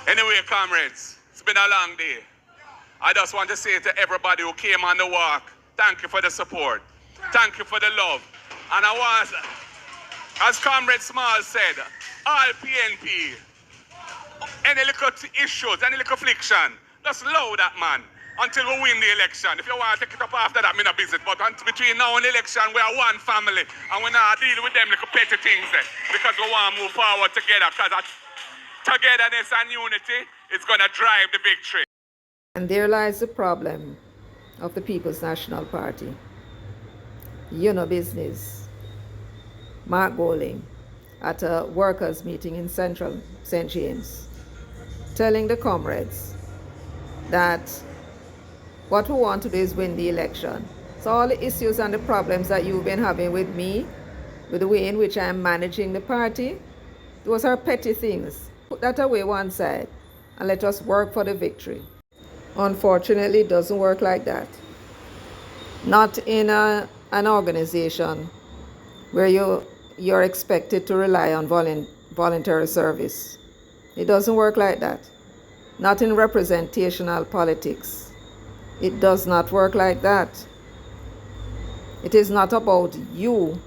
Anyway, comrades, it's been a long day. I just want to say to everybody who came on the walk, thank you for the support. Thank you for the love. And I want, as Comrade Small said, all PNP, any little issues, any little affliction, just allow that man until we win the election. If you want to take it up after that, me no business. But between now and the election, we are one family. And we not deal with them little petty things there. Because we want to move forward together. Because togetherness and unity is going to drive the victory. And there lies the problem of the People's National Party. You know business. Mark Golding at a workers' meeting in Central St. James, telling the comrades that what we want to do is win the election. So all the issues and the problems that you've been having with me, with the way in which I am managing the party, those are petty things. Put that away one side and let us work for the victory. Unfortunately, it doesn't work like that. Not in an organization where you're expected to rely on voluntary service. It doesn't work like that. Not in representational politics. It does not work like that. It is not about you,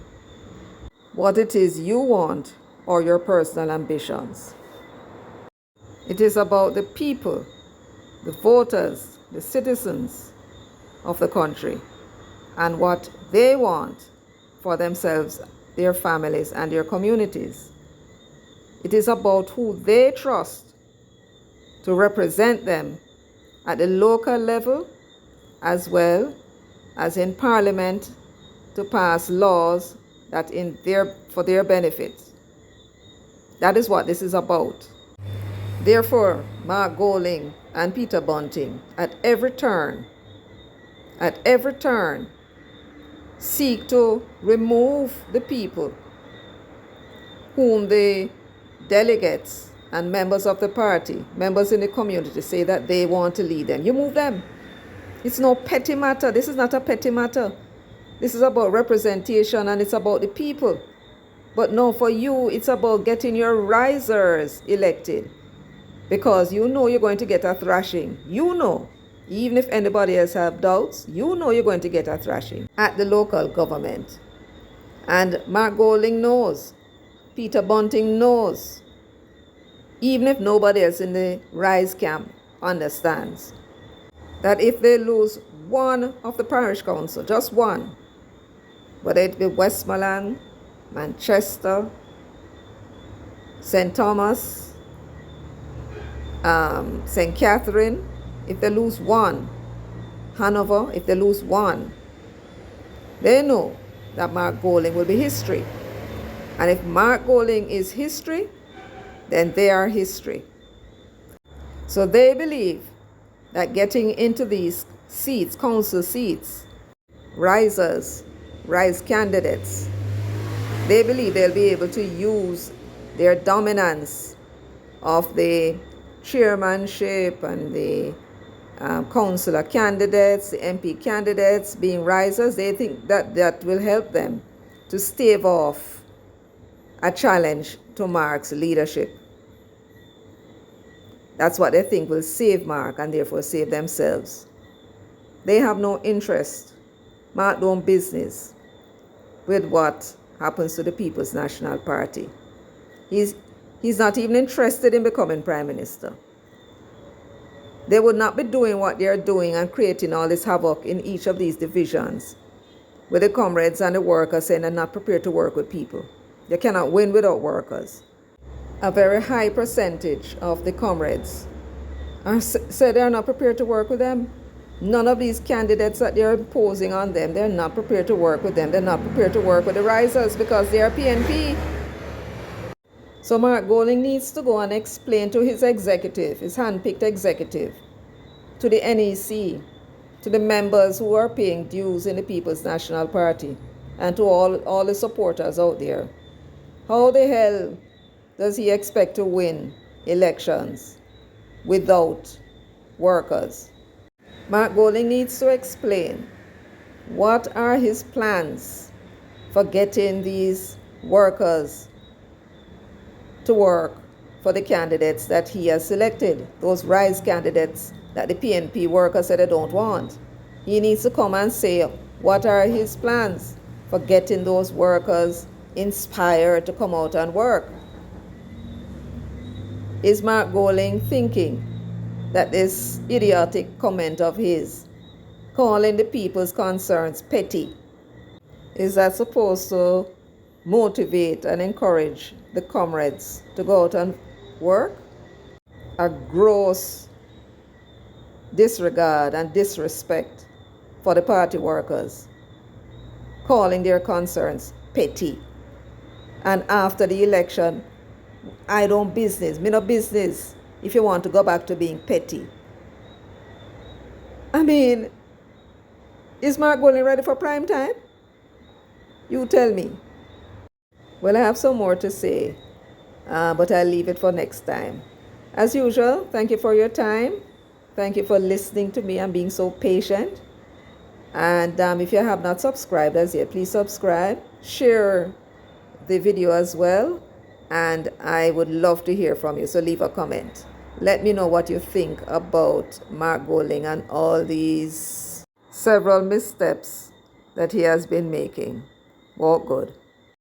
what it is you want, or your personal ambitions. It is about the people, the voters, the citizens of the country, and what they want for themselves, their families, and their communities. It is about who they trust to represent them at the local level as well as in Parliament to pass laws that for their benefit. That is what this is about. Therefore, Mark Golding and Peter Bunting at every turn, seek to remove the people whom the delegates and members of the party, members in the community say that they want to lead them. You move them. It's no petty matter. This is not a petty matter. This is about representation and it's about the people. But no, for you, it's about getting your risers elected. Because you know you're going to get a thrashing. You know. Even if anybody else have doubts, you know you're going to get a thrashing at the local government. And Mark Golding knows. Peter Bunting knows. Even if nobody else in the Rise camp understands that if they lose one of the parish council, just one, whether it be Westmoreland, Manchester, St. Thomas, St. Catherine, if they lose one, Hanover, if they lose one, they know that Mark Golding will be history. And if Mark Golding is history, then they are history. So they believe that getting into these seats, council seats, rise candidates, they believe they'll be able to use their dominance of the chairmanship and the councillor candidates, the MP candidates being risers. They think that will help them to stave off a challenge to Mark's leadership. That's what they think will save Mark and therefore save themselves. They have no interest, Mark don't business with what happens to the People's National Party. He's not even interested in becoming Prime Minister. They would not be doing what they're doing and creating all this havoc in each of these divisions with the comrades and the workers saying they're not prepared to work with people. You cannot win without workers. A very high percentage of the comrades said they're not prepared to work with them. None of these candidates that they're imposing on them, they're not prepared to work with them. They're not prepared to work with the risers because they are PNP. So Mark Golding needs to go and explain to his executive, his hand-picked executive, to the NEC, to the members who are paying dues in the People's National Party, and to all the supporters out there. How the hell does he expect to win elections without workers? Mark Golding needs to explain what are his plans for getting these workers to work for the candidates that he has selected, those RISE candidates that the PNP workers said they don't want. He needs to come and say what are his plans for getting those workers inspired to come out and work. Is Mark Goling thinking that this idiotic comment of his, calling the people's concerns petty, is that supposed to motivate and encourage the comrades to go out and work? A gross disregard and disrespect for the party workers, calling their concerns petty. And after the election, I don't business, me no business if you want to go back to being petty. I mean, is Mark Goling ready for prime time? You tell me. Well, I have some more to say, but I'll leave it for next time. As usual, thank you for your time. Thank you for listening to me and being so patient. And if you have not subscribed as yet, please subscribe. Share the video as well. And I would love to hear from you. So leave a comment. Let me know what you think about Mark Goling and all these several missteps that he has been making. Walk good.